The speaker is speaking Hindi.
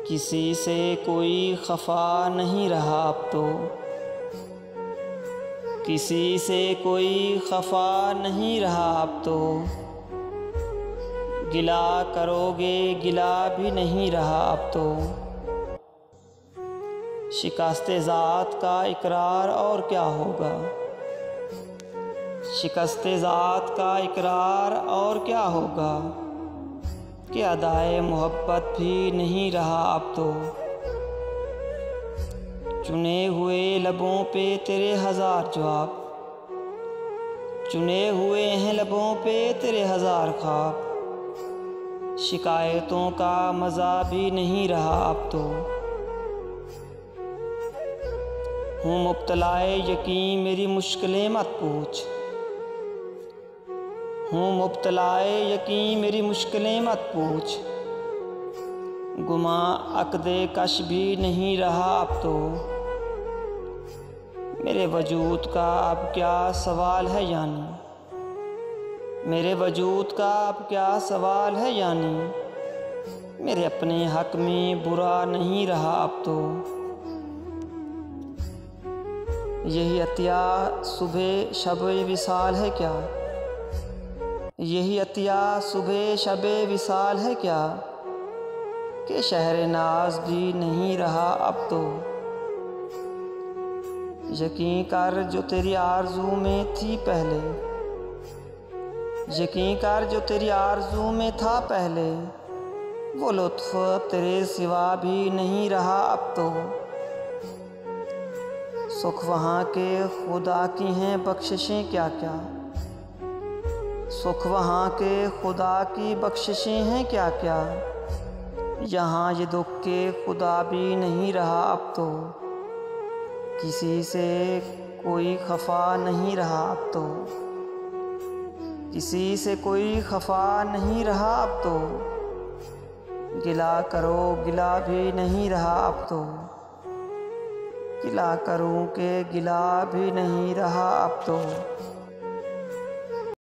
किसी से कोई खफा नहीं रहा अब तो, किसी से कोई खफा नहीं रहा अब तो। गिला करोगे गिला भी नहीं रहा अब तो। शिकस्ते ज़ात का इकरार और क्या होगा, शिकस्ते ज़ात का इकरार और क्या होगा। कि अदाए मोहब्बत भी नहीं रहा अब तो। चुने हुए लबों पे तेरे हज़ार जवाब, चुने हुए हैं लबों पे तेरे हज़ार ख्वाब। शिकायतों का मज़ा भी नहीं रहा अब तो। हूँ मुब्तलाए यकीन मेरी मुश्किलें मत पूछ, हूँ मुब्तलाए यकीन मेरी मुश्किलें मत पूछ। गुमा अक़दे कश भी नहीं रहा अब तो। मेरे वजूद का अब क्या सवाल है यानी, मेरे वजूद का अब क्या सवाल है यानी। मेरे अपने हक़ में बुरा नहीं रहा अब तो। यही अतिया सुबह शब विसाल है क्या, यही अतिया सुबह शब विसाल है क्या। कि शहर नाज भी नहीं रहा अब तो। यकीन कर जो तेरी आरज़ू में थी पहले, यकीन कर जो तेरी आरज़ू में था पहले। वो लुत्फ़ तेरे सिवा भी नहीं रहा अब तो। सुख वहाँ के खुदा की हैं बख्शिशें क्या क्या, सुख वहाँ के खुदा की बख्शिशें हैं क्या क्या। यहाँ ये दुख के खुदा भी नहीं रहा अब तो। किसी से कोई खफा नहीं रहा अब तो, किसी से कोई खफा नहीं रहा अब तो। गिला करो गिला भी नहीं रहा अब तो। गिला करूँ के गिला भी नहीं रहा अब तो।